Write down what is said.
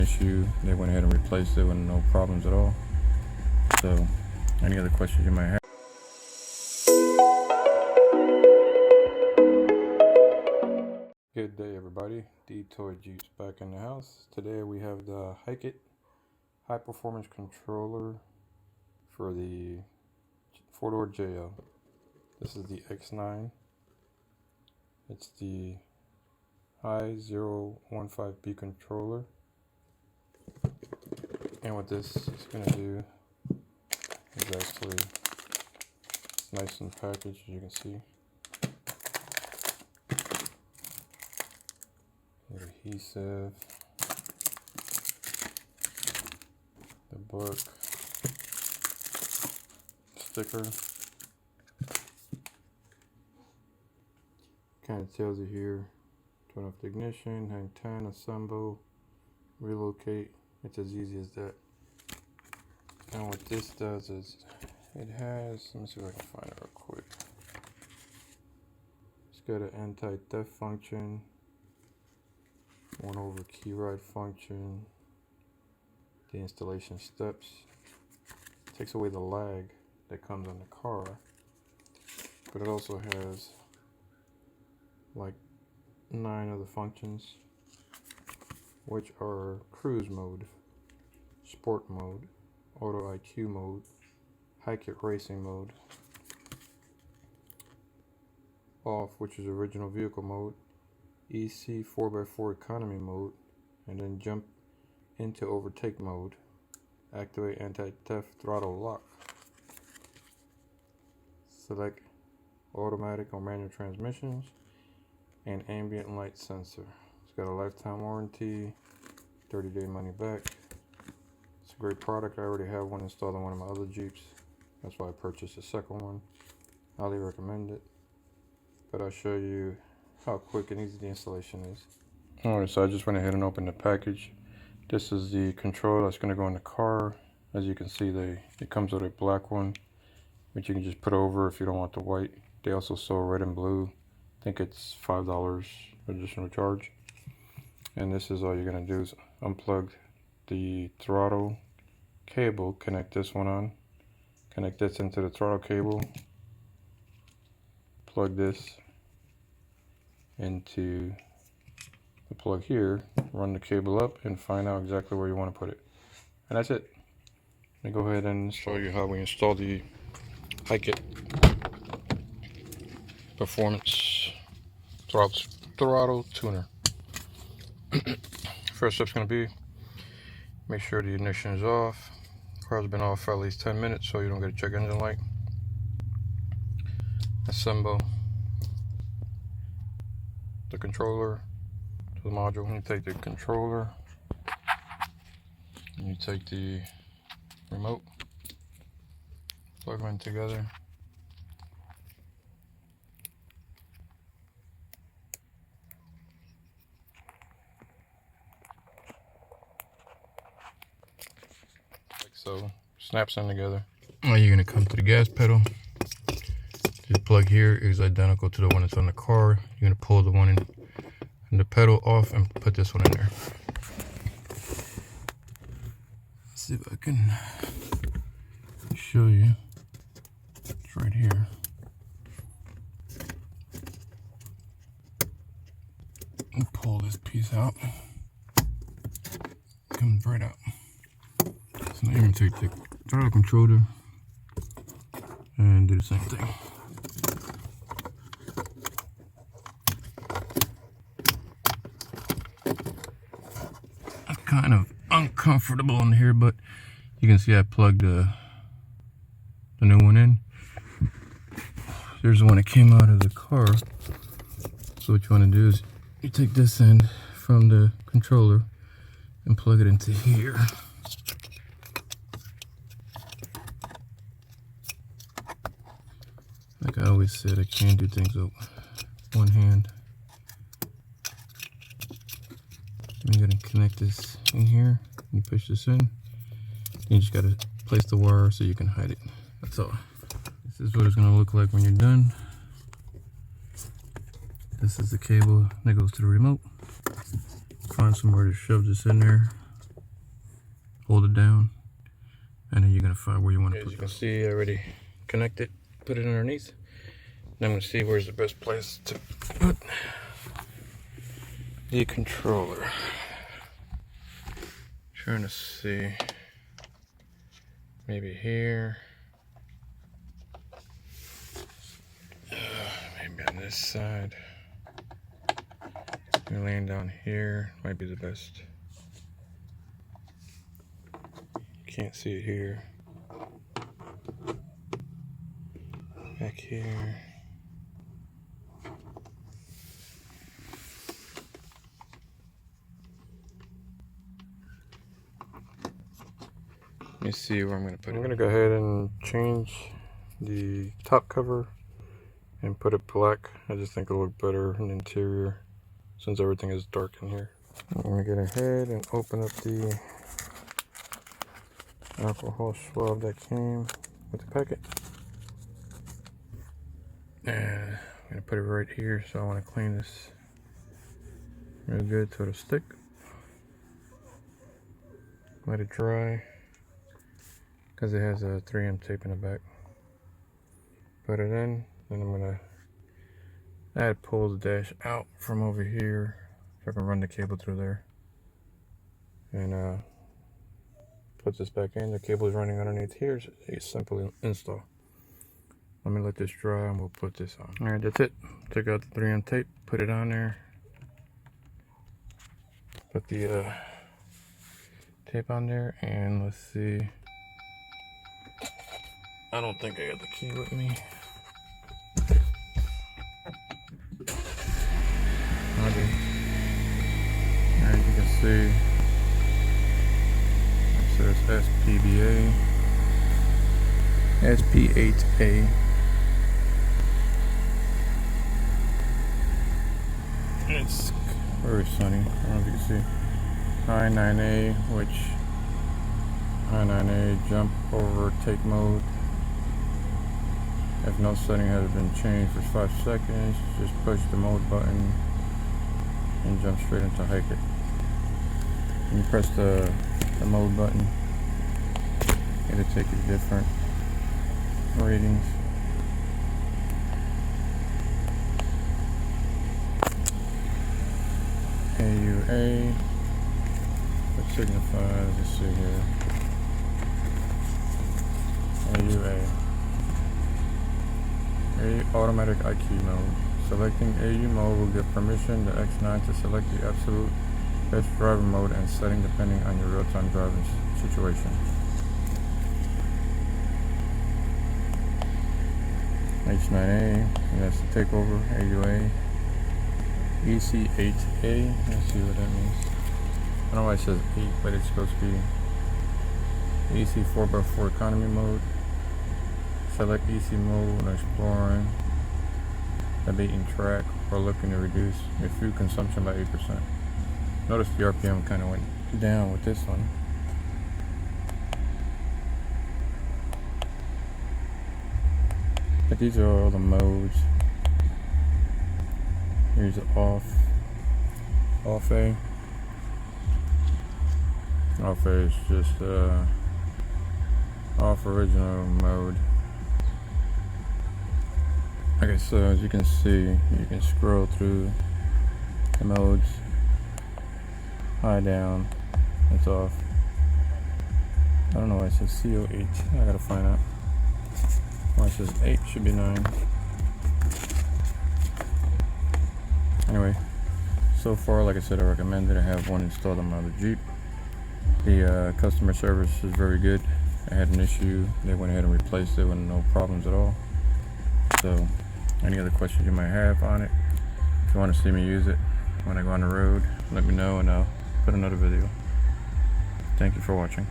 issue. They went ahead and replaced it with no problems at all. So any other questions you might have? Good day, everybody. D Toy Jeeps back in the house. Today we have the Hike-It high performance controller for the 4-door JL. This is the X9. It's the I015B controller. And what this is going to do is actually, it's nice and packaged, as you can see. Adhesive, the book, sticker. Kind of tells you here, turn off the ignition, hang 10, assemble, relocate. It's as easy as that. And what this does is it has, let me see if I can find it real quick. It's got an anti-theft function, 1/over key ride function, the installation steps, takes away the lag that comes on the car, but it also has like 9 other functions, which are cruise mode, sport mode, auto IQ mode, Hike-It racing mode, off, which is original vehicle mode, EC 4x4 economy mode, and then jump into overtake mode, activate anti-theft throttle lock, select automatic or manual transmissions, and ambient light sensor. It's got a lifetime warranty, 30-day money back. It's a great product. I already have one installed on one of my other Jeeps. That's why I purchased the second one. Highly recommend it. But I'll show you how quick and easy the installation is. Alright, so I just went ahead and opened the package. This is the controller that's going to go in the car. As you can see, it comes with a black one, which you can just put over if you don't want the white. They also sell red and blue. I think it's $5 additional charge. And this is all you're going to do is unplug the throttle cable, connect this one on, connect this into the throttle cable, plug this into the plug here, run the cable up, and find out exactly where you want to put it. And that's it. Let me go ahead and show you how we install the Hike-It performance throttle tuner. First step's going to be make sure the ignition is off. Car's been off for at least 10 minutes so you don't get a check engine light. Assemble the controller to the module. You take the controller and you take the remote, plug them in together. Like so, snaps in together. Now you're gonna come to the gas pedal. This plug here is identical to the one that's on the car. You're gonna pull the one in the pedal off and put this one in there. Let's see if I can show you. It's right here. And pull this piece out. Comes right out. So now you're gonna take the throttle controller and do the same thing. Kind of uncomfortable in here, but you can see I plugged the new one in. There's the one that came out of the car. So what you want to do is you take this end from the controller and plug it into here. Like I always said, I can't do things with one hand. You're going to connect this in here. You push this in. You just got to place the wire so you can hide it. That's all. This is what it's going to look like when you're done. This is the cable that goes to the remote. Find somewhere to shove this in there. hold it down, and then you're gonna find where you want to put it. As you can see, I already connected, put it underneath. Now I'm gonna see where's the best place to put the controller. Trying to see, maybe here, maybe on this side. Laying down here might be the best. Can't see it here. Back here. Let me see where I'm going to put it. I'm going to go ahead and change the top cover and put it black. I just think it'll look better in the interior since everything is dark in here. I'm going to get ahead and open up the alcohol swab that came with the packet. And I'm going to put it right here, so I want to clean this real good so it'll stick. Let it dry, because it has a 3M tape in the back. Put it in, then I'm going to pull the dash out from over here so I can run the cable through there. And put this back in. The cable is running underneath here, so it's a simple install. Let me let this dry and we'll put this on. Alright, that's it. Took out the 3M tape, put it on there. Put the tape on there, and let's see. I don't think I got the key with me. Alright, you can see it says SPBA, SP8A. It's very sunny. I don't know if you can see. I9A, which I9A jump over take mode. If no setting has been changed for 5 seconds, just push the mode button and jump straight into hike it. When you press the mode button, it'll take you to different ratings. AUA, which signifies, let's see here, AUA. Automatic IQ mode. Selecting AU mode will give permission to X9 to select the absolute best driver mode and setting depending on your real-time driving situation. H9A, that's the takeover. AUA. EC8A, let's see what that means. I don't know why it says 8, but it's supposed to be EC 4x4 economy mode. Select EC mode when exploring, abating track, or looking to reduce your fuel consumption by 8%. Notice the RPM kind of went down with this one. But these are all the modes. Here's off A. Off A is just off original mode. Okay, so as you can see, you can scroll through the modes. High, down, it's off. I don't know why it says CO8. I gotta find out. Why it says 8 should be 9. Anyway, so far, like I said, I recommend it. I have one installed on my other Jeep. The customer service is very good. I had an issue. They went ahead and replaced it with no problems at all. So, any other questions you might have on it, if you want to see me use it when I go on the road, let me know and I'll put another video. Thank you for watching.